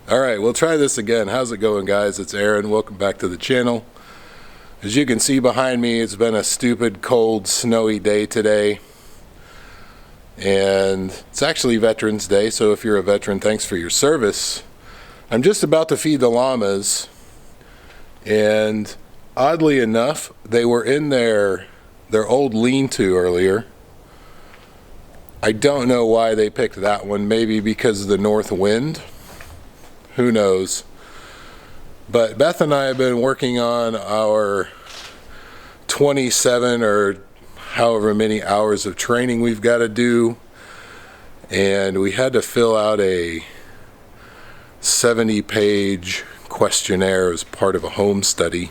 Alright, we'll try this again. How's it going, guys? It's Aaron. Welcome back to the channel. As you can see behind me, it's been a stupid, cold, snowy day today. And it's actually Veterans Day, so if you're a veteran, thanks for your service. I'm just about to feed the llamas, and oddly enough, they were in their old lean-to earlier. I don't know why they picked that one, maybe because of the north wind. Who knows? But Beth and I have been working on our 27 or however many hours of training we've got to do, and we had to fill out a 70-page questionnaire as part of a home study.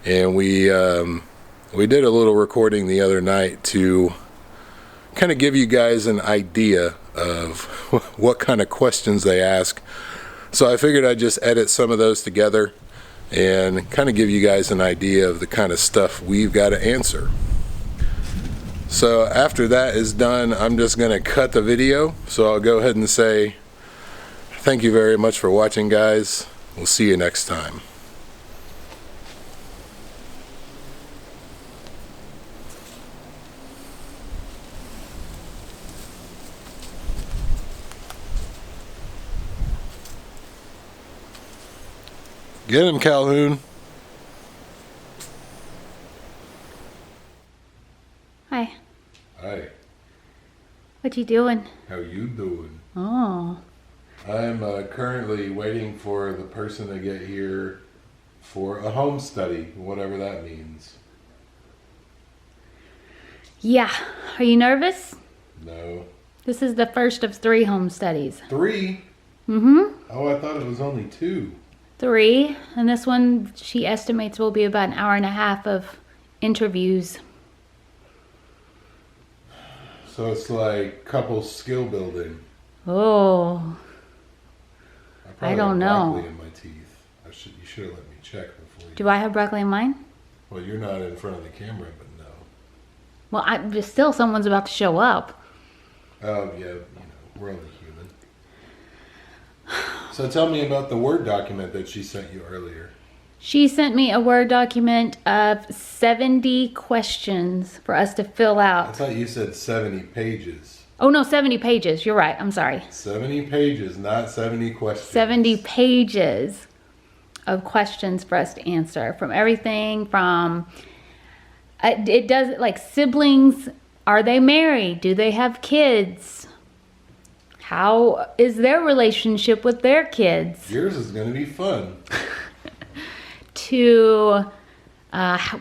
And we did a little recording the other night to kind of give you guys an idea of what kind of questions they ask. So I figured I'd just edit some of those together and kind of give you guys an idea of the kind of stuff we've got to answer. So after that is done, I'm just going to cut the video. So I'll go ahead and say thank you very much for watching, guys. We'll see you next time. Get him, Calhoun. Hi. Hi. What you doing? How you doing? Oh. I'm currently waiting for the person to get here for a home study, whatever that means. Yeah. Are you nervous? No. This is the first of 3 home studies. 3? Mm-hmm. Oh, I thought it was only 2. 3. And this one, she estimates, will be about an hour and a half of interviews. So it's like couple skill building. Oh. I don't know. Broccoli in my teeth. You should have let me check before you. Do I have broccoli in mine? Well, you're not in front of the camera, but no. Well, but still someone's about to show up. Oh, yeah, we're only human. So tell me about the Word document that she sent you earlier. She sent me a Word document of 70 questions for us to fill I out. thought you said 70 pages. Oh, no, 70 pages. You're right. I'm sorry. 70 pages, not 70 questions. 70 pages of questions for us to answer from everything from, it does like siblings. Are they married? Do they have kids? How is their relationship with their kids? Yours is going to be fun. To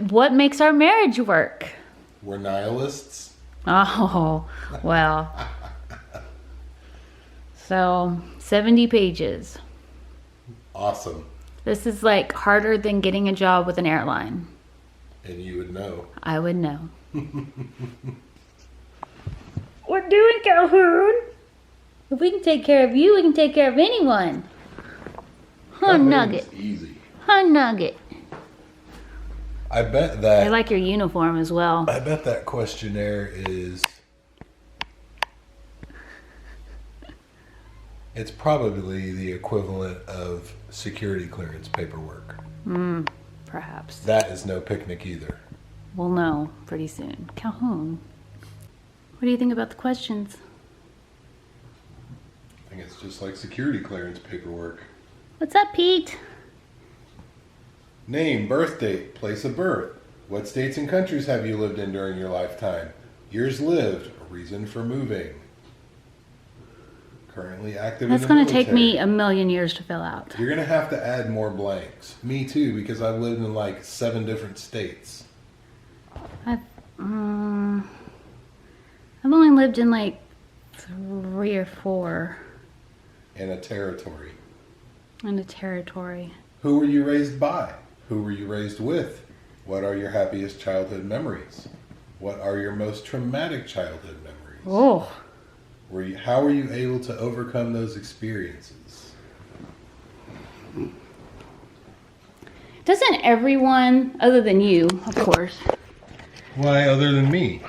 what makes our marriage work? We're nihilists. Oh, well. So 70 pages. Awesome. This is like harder than getting a job with an airline. And you would know. I would know. We're doing, Calhoun. If we can take care of you, we can take care of anyone. Huh, Nugget. Easy. Huh, Nugget. I bet that. I like your uniform as well. I bet that questionnaire is. It's probably the equivalent of security clearance paperwork. Perhaps. That is no picnic either. We'll know pretty soon. Calhoun, what do you think about the questions? I think it's just like security clearance paperwork. What's up, Pete? Name, birth date, place of birth. What states and countries have you lived in during your lifetime? Years lived, reason for moving. Currently active That's in the going to military. take me a million years to fill out. You're going to have to add more blanks. Me too, because I've lived in like 7 different states. I've only lived in like 3 or 4. In a territory. In a territory. Who were you raised by? Who were you raised with? What are your happiest childhood memories? What are your most traumatic childhood memories? Oh. How were you able to overcome those experiences? Doesn't everyone, other than you, of course, Why other than me?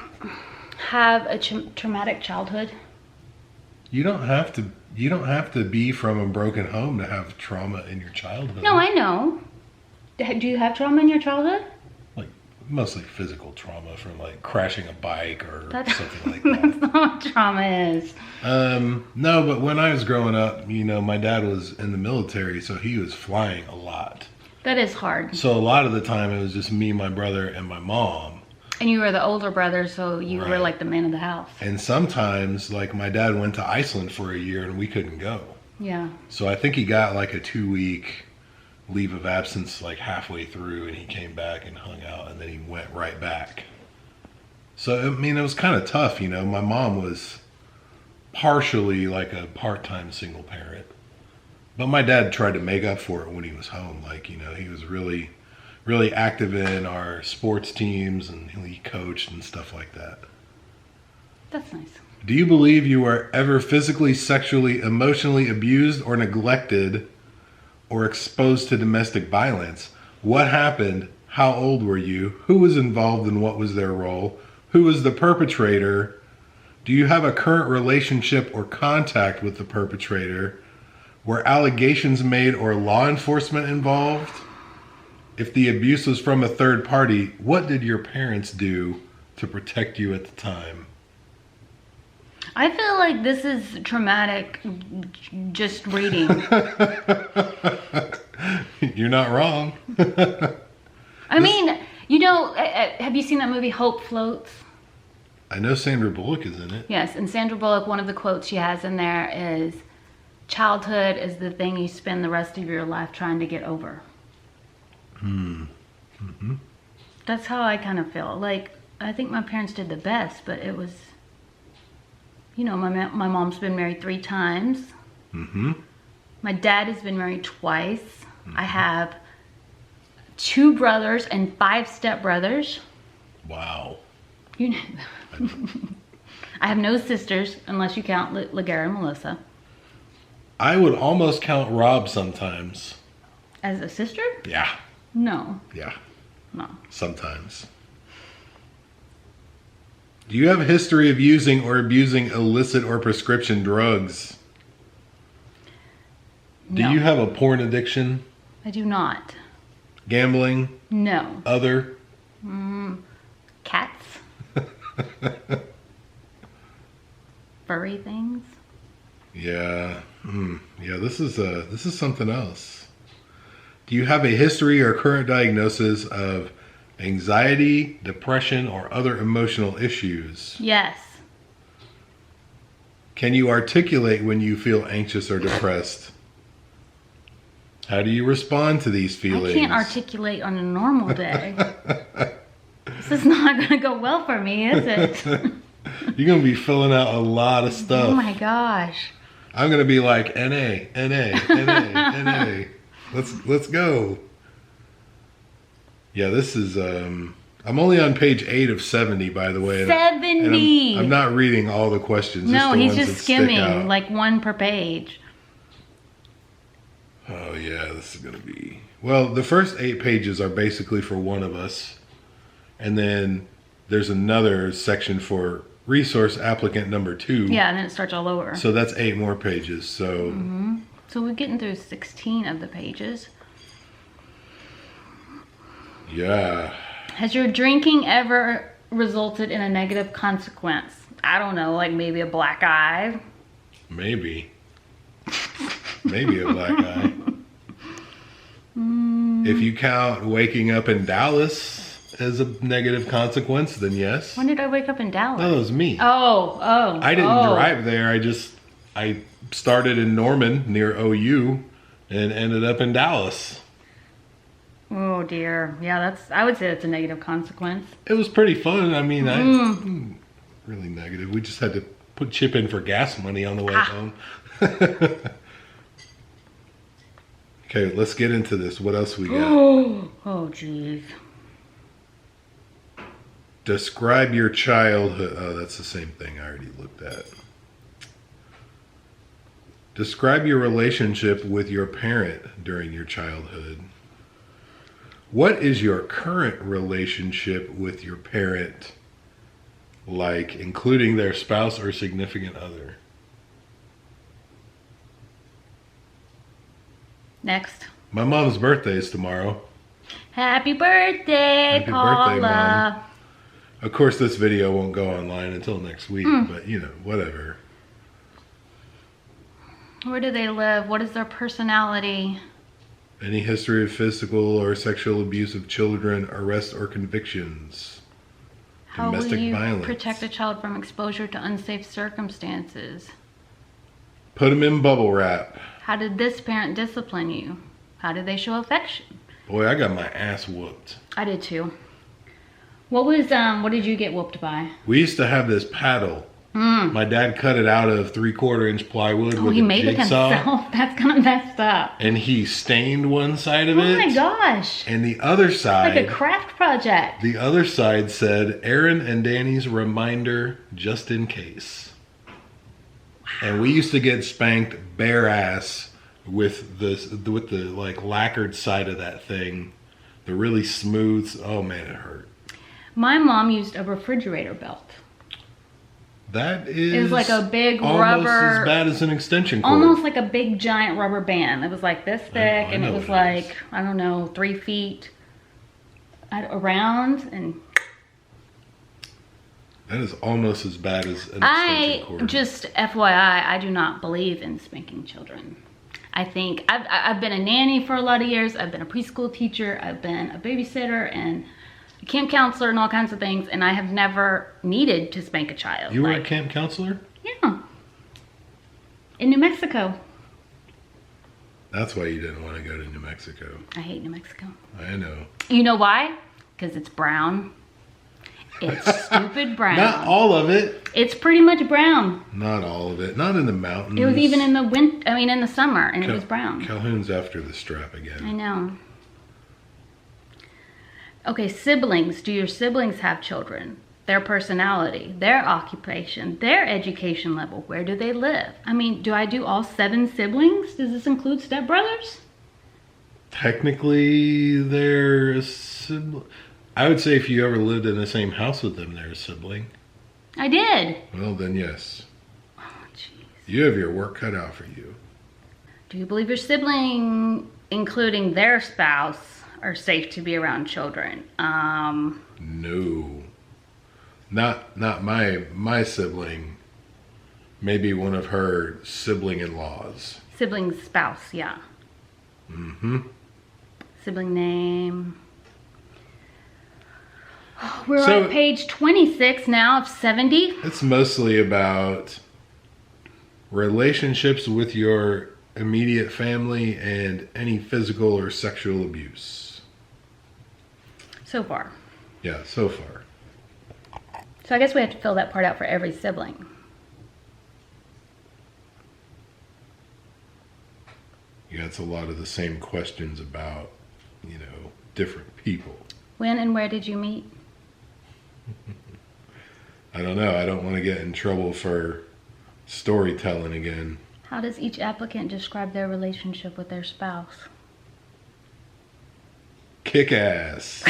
have a traumatic childhood? You don't have to. You don't have to be from a broken home to have trauma in your childhood. No, I know. Do you have trauma in your childhood? Like mostly physical trauma from like crashing a bike or something like That's that. not what trauma is. No, but when I was growing up, my dad was in the military, so he was flying a lot. That is hard. So a lot of the time, it was just me, my brother, and my mom. And you were the older brother, so you were Right. like the man of the house. And sometimes, like my dad went to Iceland for a year, and we couldn't go. Yeah. So I think he got like a 2-week leave of absence like halfway through, and he came back and hung out, and then he went right back. So, I mean, it was kind of tough, My mom was partially like a part-time single parent. But my dad tried to make up for it when he was home. Like, he was really, really active in our sports teams, and he coached and stuff like that. That's nice. Do you believe you were ever physically, sexually, emotionally abused or neglected or exposed to domestic violence? What happened? How old were you? Who was involved and what was their role? Who was the perpetrator? Do you have a current relationship or contact with the perpetrator? Were allegations made or law enforcement involved? If the abuse was from a third party, what did your parents do to protect you at the time? I feel like this is traumatic just reading. You're not wrong. I mean, have you seen that movie Hope Floats? I know Sandra Bullock is in it. Yes, and Sandra Bullock, one of the quotes she has in there is, childhood is the thing you spend the rest of your life trying to get over. Mm-hmm. That's how I kind of feel. Like, I think my parents did the best, but it was, my mom's been married 3 times. Mm-hmm. My dad has been married twice. Mm-hmm. I have 2 brothers and 5 stepbrothers. Wow. I have no sisters, unless you count Laguerre and Melissa. I would almost count Rob sometimes. As a sister? Yeah. No. Yeah. No. Sometimes. Do you have a history of using or abusing illicit or prescription drugs? No. Do you have a porn addiction? I do not. Gambling? No. Other? Cats? Furry things? Yeah. Yeah, this is something else. Do you have a history or current diagnosis of anxiety, depression, or other emotional issues? Yes. Can you articulate when you feel anxious or depressed? How do you respond to these feelings? I can't articulate on a normal day. This is not going to go well for me, is it? You're going to be filling out a lot of stuff. Oh my gosh. I'm going to be like, NA, NA, NA, NA. Let's go. Yeah, this is, I'm only on page 8 of 70, by the way. 70! I'm not reading all the questions. No, the he's ones just that stick out. skimming, like 1 per page. Oh, yeah, this is going to be... Well, the first 8 pages are basically for one of us. And then there's another section for resource applicant number 2. Yeah, and then it starts all over. So that's 8 more pages. So... Mm-hmm. So we're getting through 16 of the pages. Yeah. Has your drinking ever resulted in a negative consequence? I don't know, like maybe a black eye? Maybe. Maybe a black eye. If you count waking up in Dallas as a negative consequence, then yes. When did I wake up in Dallas? No, that was me. Oh. I didn't drive there. I started in Norman near OU and ended up in Dallas. Oh dear. Yeah, I would say that's a negative consequence. It was pretty fun. I mean, really negative. We just had to put chip in for gas money on the way home. Okay, let's get into this. What else we got? Oh, geez. Describe your childhood. Oh, that's the same thing I already looked at. Describe your relationship with your parent during your childhood. What is your current relationship with your parent like, including their spouse or significant other? Next. My mom's birthday is tomorrow. Happy birthday, Happy Paula. birthday, Mom. Of course, this video won't go online until next week, but you know, whatever. Where do they live? What is their personality? Any history of physical or sexual abuse of children, arrests or convictions? How Domestic will you violence. protect a child from exposure to unsafe circumstances? Put them in bubble wrap. How did this parent discipline you? How did they show affection? Boy, I got my ass whooped. I did too. What did you get whooped by? We used to have this paddle. My dad cut it out of 3/4-inch plywood with He a made jigsaw. it himself? That's kind of messed up. And he stained one side of Oh it. my gosh. And the other side, Like a craft project. the other side said, Aaron and Danny's reminder just in case. And we used to get spanked bare ass with the like lacquered side of that thing. The really smooth, oh man, it hurt. My mom used a refrigerator belt. That is It was like a big almost rubber, as bad as an extension cord. almost like a big giant rubber band. It was like this thick, I and it know was what it is. like, I don't know, 3 feet around. And That is almost as bad as an extension cord. just FYI, I do not believe in spanking children. I think I've been a nanny for a lot of years. I've been a preschool teacher. I've been a babysitter and a camp counselor and all kinds of things. And I have never needed to spank a child. You were a camp counselor? Yeah. In New Mexico. That's why you didn't want to go to New Mexico. I hate New Mexico. I know. You know why? Because it's brown. It's stupid brown. Not all of it. It's pretty much brown. Not all of it. Not in the mountains. It was even in the in the summer, and it was brown. Calhoun's after the strap again. I know. Okay, siblings. Do your siblings have children? Their personality, their occupation, their education level. Where do they live? I mean, do I do all 7 siblings? Does this include stepbrothers? Technically, they're a sibling. I would say if you ever lived in the same house with them, they're a sibling. I did. Well, then yes. Oh, jeez. You have your work cut out for you. Do you believe your sibling, including their spouse, are safe to be around children? No. Not my sibling. Maybe one of her sibling-in-laws. Sibling spouse, yeah. Mm-hmm. Sibling name. We're So- on page 26 now of 70. It's mostly about relationships with your immediate family and any physical or sexual abuse. So far. Yeah, so far. So I guess we have to fill that part out for every sibling. Yeah, it's a lot of the same questions about, different people. When and where did you meet? I don't know. I don't want to get in trouble for storytelling again. How does each applicant describe their relationship with their spouse? Kick ass.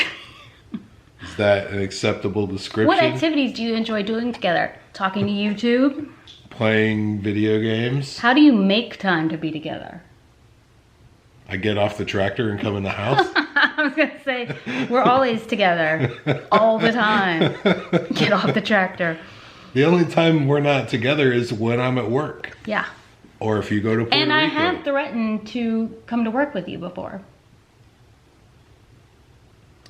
Is that an acceptable description? What activities do you enjoy doing together? Talking to YouTube? Playing video games. How do you make time to be together? I get off the tractor and come in the house. I was going to say, we're always together. All the time. Get off the tractor. The only time we're not together is when I'm at work. Yeah. Or if you go to Puerto And I Rico. have threatened to come to work with you before.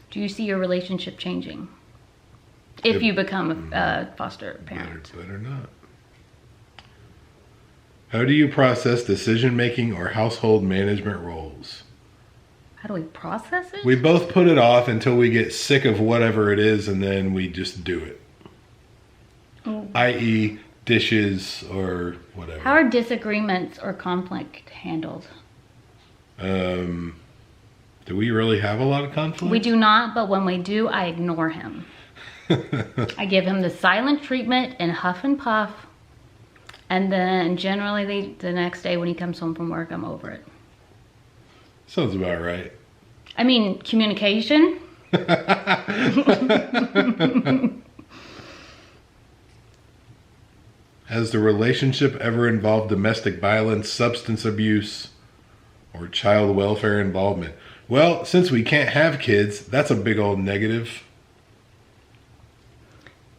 Do you see your relationship changing? If you become a foster parent. Better not. How do you process decision-making or household management roles? How do we process it? We both put it off until we get sick of whatever it is, and then we just do it. I.e., dishes or whatever. How are disagreements or conflict handled? Do we really have a lot of conflict? We do not, but when we do, I ignore him. I give him the silent treatment and huff and puff. And then generally the next day when he comes home from work, I'm over it. Sounds about right. I mean, communication. Has the relationship ever involved domestic violence, substance abuse, or child welfare involvement. Well, since we can't have kids, that's a big old negative.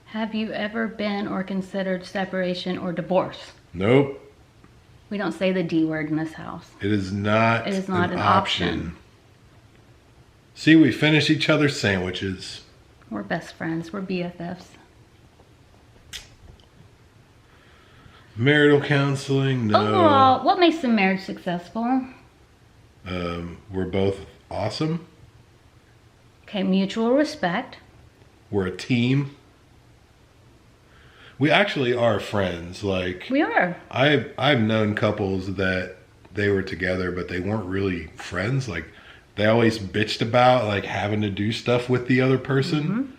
Have you ever been or considered separation or divorce? Nope. We don't say the D word in this house. It is not, an option. See, we finish each other's sandwiches. We're best friends. We're BFFs. Marital counseling, no. Overall, what makes the marriage successful? We're both awesome. Okay, mutual respect. We're a team. We actually are friends. Like, We are. I've known couples that they were together, but they weren't really friends. Like, they always bitched about like having to do stuff with the other person.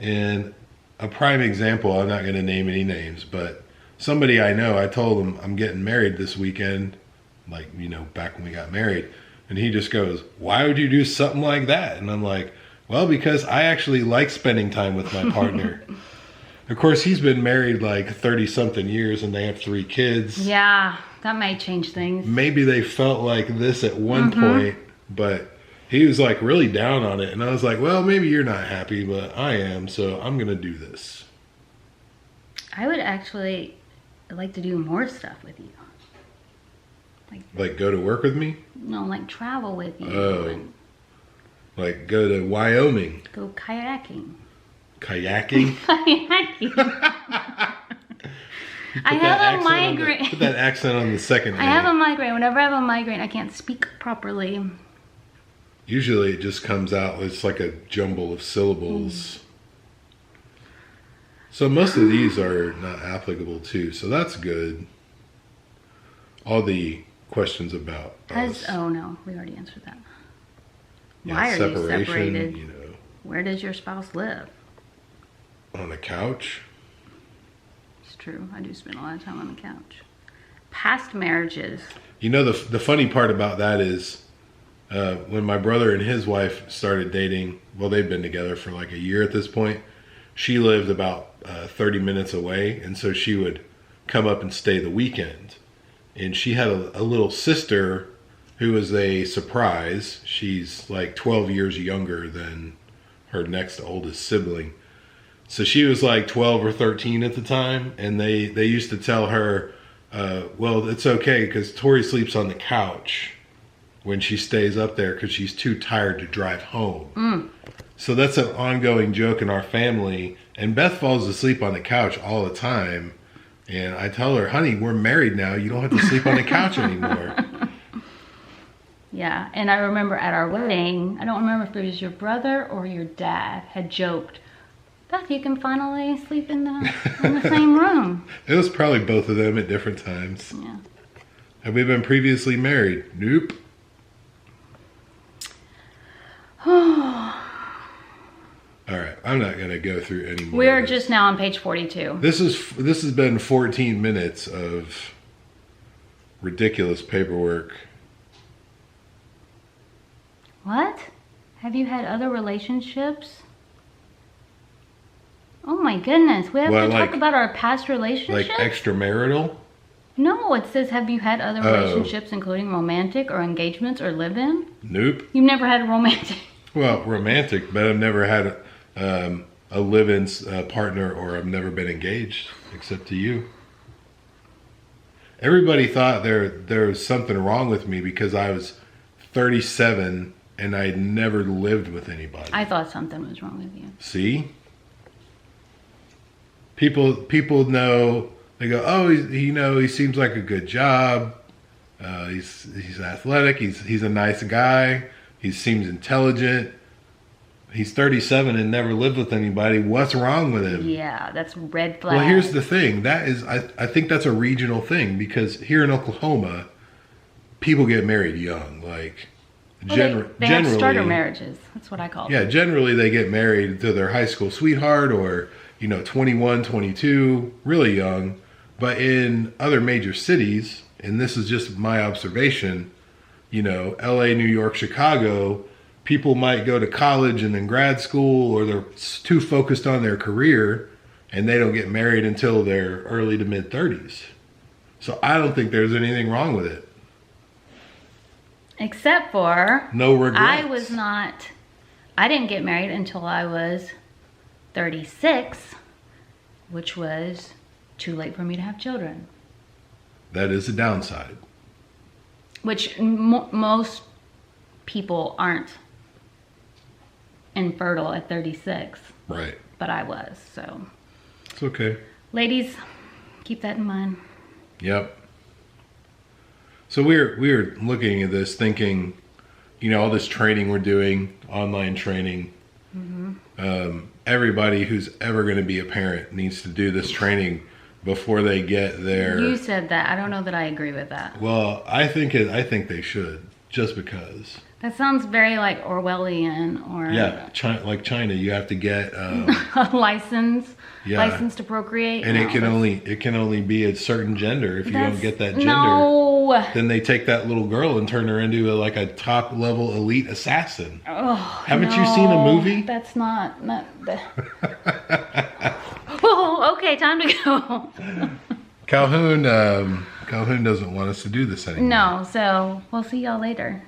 And a prime example, I'm not going to name any names, but somebody I know, I told him I'm getting married this weekend, like, you know, back when we got married. And he just goes, why would you do something like that? And I'm like, well, because I actually like spending time with my partner. Of course, he's been married like 30 something years and they have 3 kids. Yeah, that might change things. Maybe they felt like this at one point, but he was like really down on it. And I was like, well, maybe you're not happy, but I am. So I'm going to do this. I would actually like to do more stuff with you. Like go to work with me? No, like travel with you. Oh. And Like go to Wyoming. go kayaking. Kayaking? Kayaking. I have a migraine. Put that accent on the second name. I have a migraine. Whenever I have a migraine, I can't speak properly. Usually it just comes out, it's like a jumble of syllables. So most of these are not applicable too, so that's good. All the questions about us. Oh no, we already answered that. Yeah, Why are you separated? You know, Where does your spouse live? on the couch. It's true. I do spend a lot of time on the couch. Past marriages. You know, the funny part about that is when my brother and his wife started dating, well, they've been together for like a year at this point. She lived about 30 minutes away, and so she would come up and stay the weekend. And she had a little sister who was a surprise. She's like 12 years younger than her next oldest sibling. So she was like 12 or 13 at the time, and they used to tell her, well, it's okay because Tori sleeps on the couch when she stays up there because she's too tired to drive home. So that's an ongoing joke in our family. And Beth falls asleep on the couch all the time. And I tell her, honey, we're married now. You don't have to sleep on the couch anymore. Yeah, and I remember at our wedding, I don't remember if it was your brother or your dad had joked, Beth, you can finally sleep in the same room. It was probably both of them at different times. Yeah. Have we been previously married? Nope. All right, I'm not going to go through any more. We're just now on page 42. This has been 14 minutes of ridiculous paperwork. What? Have you had other relationships? Oh my goodness, we have to talk about our past relationships? Like extramarital? No, it says have you had other relationships including romantic or engagements or live-in? Nope. You've never had a romantic? Well, romantic, but I've never had a live-in partner, or I've never been engaged, except to you. Everybody thought there was something wrong with me because I was 37 and I had never lived with anybody. I thought something was wrong with you. See? People know, they go, oh, he seems like a good job. He's athletic. He's a nice guy. He seems intelligent. He's 37 and never lived with anybody. What's wrong with him? Yeah, that's red flag. Well, here's the thing. That is, I think that's a regional thing because here in Oklahoma, people get married young. Like, they generally, have starter marriages. That's what I call them. Yeah, generally they get married to their high school sweetheart or, 21, 22, really young. But in other major cities, and this is just my observation, LA, New York, Chicago, people might go to college and then grad school, or they're too focused on their career and they don't get married until their early to mid 30s. So I don't think there's anything wrong with it. Except for no regrets. I didn't get married until I was 36, which was too late for me to have children. That is a downside. Which most people aren't infertile at 36. Right. But I was, so. It's okay. Ladies, keep that in mind. Yep. So we're looking at this thinking, you know, all this training we're doing, online training. Everybody who's ever going to be a parent needs to do this training before they get their... You said that. I don't know that I agree with that. Well, I think they should, just because. That sounds very like Orwellian or... Yeah, like China, you have to get... a license to procreate. And it can only be a certain gender. If you don't get that gender, no. Then they take that little girl and turn her into a top level elite assassin. Oh, haven't you seen a movie? That's not oh, okay, time to go. Calhoun doesn't want us to do this anymore. No, so we'll see y'all later.